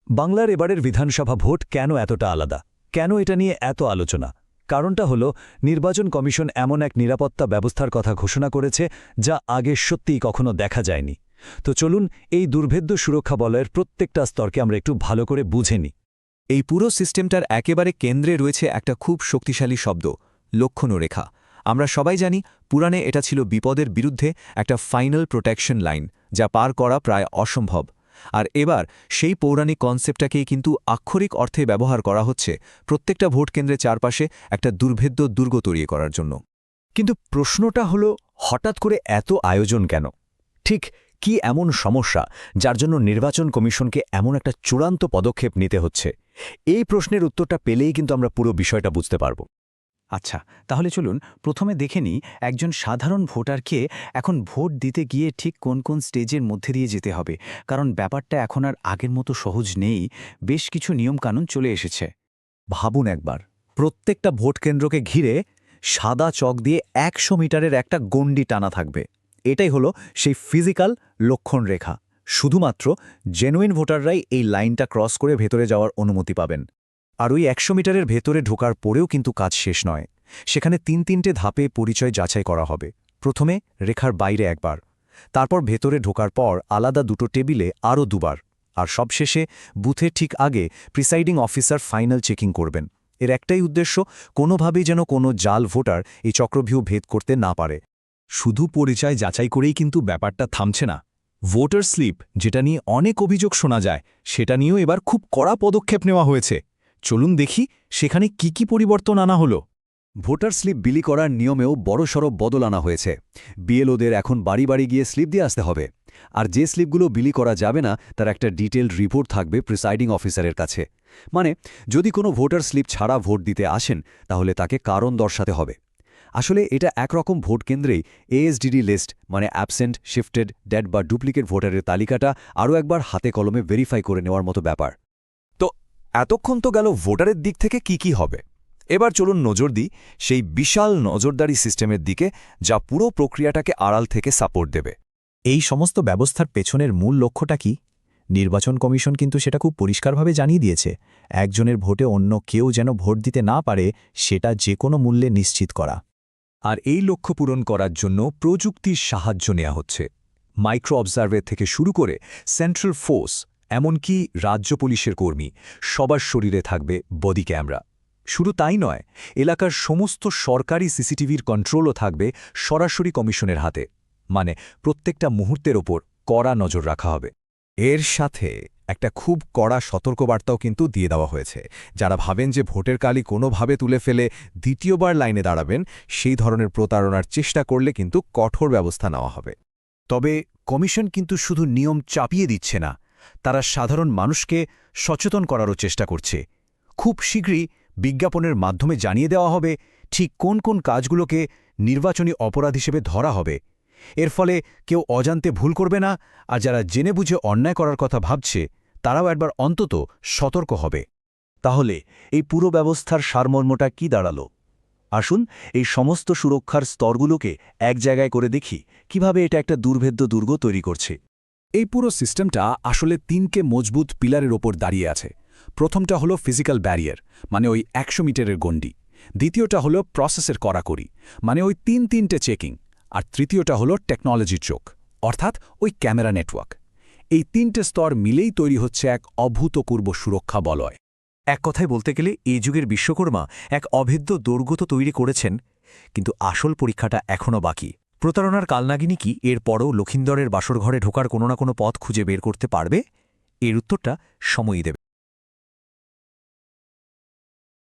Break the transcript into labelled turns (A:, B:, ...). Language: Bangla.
A: বাংলার এবারের বিধানসভা ভোট কেন এতটা আলাদা, কেন এটা নিয়ে এত আলোচনা? কারণটা হল নির্বাচন কমিশন এমন এক নিরাপত্তা ব্যবস্থার কথা ঘোষণা করেছে যা আগে সত্যিই কখনো দেখা যায়নি। তো চলুন এই দুর্ভেদ্য সুরক্ষা বলয়ের প্রত্যেকটা স্তরকে আমরা একটু ভালো করে বুঝে নিই।
B: এই পুরো সিস্টেমটার একেবারে কেন্দ্রে রয়েছে একটা খুব শক্তিশালী শব্দ, লক্ষণরেখা। আমরা সবাই জানি পুরাণে এটা ছিল বিপদের বিরুদ্ধে একটা ফাইনাল প্রোটেকশন লাইন, যা পার করা প্রায় অসম্ভব। আর এবার সেই পৌরাণিক কনসেপ্টটাকেই কিন্তু আক্ষরিক অর্থে ব্যবহার করা হচ্ছে প্রত্যেকটা ভোট কেন্দ্রের চারপাশে একটা দুর্ভেদ্য দুর্গ তৈরি করার জন্য।
A: কিন্তু প্রশ্নটা হল, হঠাৎ করে এত আয়োজন কেন? ঠিক কি এমন সমস্যা যার জন্য নির্বাচন কমিশনকে এমন একটা চূড়ান্ত পদক্ষেপ নিতে হচ্ছে? এই প্রশ্নের উত্তরটা পেলেই কিন্তু আমরা পুরো বিষয়টা বুঝতে পারব।
C: আচ্ছা, তাহলে চলুন প্রথমে দেখে নিই একজন সাধারণ ভোটারকে এখন ভোট দিতে গিয়ে ঠিক কোন কোন স্টেজের মধ্যে দিয়ে যেতে হবে, কারণ ব্যাপারটা এখন আর আগের মতো সহজ নেই। বেশ কিছু নিয়মকানুন চলে এসেছে।
A: ভাবুন একবার, প্রত্যেকটা ভোট কেন্দ্রকে ঘিরে সাদা চক দিয়ে ১০০ মিটারের একটা গণ্ডি টানা থাকবে। এটাই হলো সেই ফিজিক্যাল লক্ষণ রেখা। শুধুমাত্র জেনুইন ভোটাররাই এই লাইনটা ক্রস করে ভেতরে যাওয়ার অনুমতি পাবেন। আর ওই ১০০ মিটারের ভেতরে ঢোকার পরেও কিন্তু কাজ শেষ নয়। সেখানে তিনটে ধাপে পরিচয় যাচাই করা হবে। প্রথমে রেখার বাইরে একবার, তারপর ভেতরে ঢোকার পর আলাদা দুটো টেবিলে আরও দুবার, আর সবশেষে বুথের ঠিক আগে প্রিসাইডিং অফিসার ফাইনাল চেকিং করবেন। এর একটাই উদ্দেশ্য, কোনোভাবেই যেন কোনো জাল ভোটার এই চক্রভিউ ভেদ করতে না পারে। শুধু পরিচয় যাচাই করেই কিন্তু ব্যাপারটা থামছে না। ভোটার স্লিপ, যেটা নিয়ে অনেক অভিযোগ শোনা যায়, সেটা নিয়েও এবার খুব কড়া পদক্ষেপ নেওয়া হয়েছে। চলুন দেখি সেখানে কি পরিবর্তন আনা হলো। ভোটার স্লিপ বিলি করার নিয়মেও বড়সড় বদল আনা হয়েছে। বিএলওদের এখন বাড়ি বাড়ি গিয়ে স্লিপ দিয়ে আসতে হবে। আর যে স্লিপগুলো বিলি করা যাবে না, তার একটা ডিটেলড রিপোর্ট থাকবে প্রিসাইডিং অফিসারের কাছে। মানে যদি কোনো ভোটার স্লিপ ছাড়া ভোট দিতে আসেন, তাহলে তাকে কারণ দর্শাতে হবে। আসলে এটা একরকম ভোট কেন্দ্রেই এএসডিডি লিস্ট, মানে অ্যাবসেন্ট, শিফটেড, ডেড বা ডুপ্লিকেট ভোটারের তালিকাটা আরও একবার হাতে কলমে ভেরিফাই করে নেওয়ার মতো ব্যাপার। তো এতক্ষণ তো গেল ভোটারের দিক থেকে কি হবে। এবার চলুন নজর দিই সেই বিশাল নজরদারি সিস্টেমের দিকে, যা পুরো প্রক্রিয়াটাকে আড়াল থেকে সাপোর্ট দেবে।
B: এই সমস্ত ব্যবস্থার পেছনের মূল লক্ষ্যটা কি? নির্বাচন কমিশন কিন্তু সেটা খুব পরিষ্কারভাবে জানিয়ে দিয়েছে, একজনের ভোটে অন্য কেউ যেন ভোট দিতে না পারে, সেটা যে কোনো মূল্যে নিশ্চিত করা।
A: আর এই লক্ষ্য পূরণ করার জন্য প্রযুক্তির সাহায্য নেওয়া হচ্ছে। মাইক্রো অবজারভার থেকে শুরু করে সেন্ট্রাল ফোর্স, এমনকি রাজ্য পুলিশের কর্মী, সবার শরীরে থাকবে বডি ক্যামেরা। শুধু তাই নয়, এলাকার সমস্ত সরকারি সিসিটিভির কন্ট্রোলও থাকবে সরাসরি কমিশনের হাতে। মানে প্রত্যেকটা মুহূর্তের ওপর কড়া নজর রাখা হবে। এর সাথে একটা খুব কড়া সতর্কবার্তাও কিন্তু দিয়ে দেওয়া হয়েছে। যারা ভাবেন যে ভোটের কালি কোনোভাবে তুলে ফেলে দ্বিতীয়বার লাইনে দাঁড়াবেন, সেই ধরনের প্রতারণার চেষ্টা করলে কিন্তু কঠোর ব্যবস্থা নেওয়া হবে। তবে কমিশন কিন্তু শুধু নিয়ম চাপিয়ে দিচ্ছে না, তারা সাধারণ মানুষকে সচেতন করারও চেষ্টা করছে। খুব শীঘ্রই বিজ্ঞাপনের মাধ্যমে জানিয়ে দেওয়া হবে ঠিক কোন কোন কাজগুলোকে নির্বাচনী অপরাধ হিসেবে ধরা হবে। এর ফলে কেউ অজান্তে ভুল করবে না, আর যারা জেনে বুঝে অন্যায় করার কথা ভাবছে, তারাও একবার অন্তত সতর্ক হবে। তাহলে এই পুরো ব্যবস্থার সারমর্মটা কি দাঁড়ালো? আসুন এই সমস্ত সুরক্ষার স্তরগুলোকে এক জায়গায় করে দেখি কিভাবে এটা একটা দুর্ভেদ্য দুর্গ তৈরি করছে। এই পুরো সিস্টেমটা আসলে তিনকে মজবুত পিলারের ওপর দাঁড়িয়ে আছে। প্রথমটা হলো ফিজিক্যাল ব্যারিয়ার, মানে ওই ১০০ মিটারের গণ্ডি। দ্বিতীয়টা হলো প্রসেসের কড়াকড়ি, মানে ওই তিনটে চেকিং। আর তৃতীয়টা হলো টেকনোলজির চোখ, অর্থাৎ ওই ক্যামেরা নেটওয়ার্ক। এই তিনটে স্তর মিলেই তৈরি হচ্ছে এক অভূতপূর্ব সুরক্ষা বলয়। এক কথায় বলতে গেলে এই যুগের বিশ্বকর্মা এক অভেদ্য দুর্গ তো তৈরি করেছেন, কিন্তু আসল পরীক্ষাটা এখনও বাকি। প্রতারণার কালনাগিনী কি এরপরও লক্ষিন্দরের বাসরঘরে ঢোকার কোনো না কোনো পথ খুঁজে বের করতে পারবে? এর উত্তরটা সময়ই দেবে।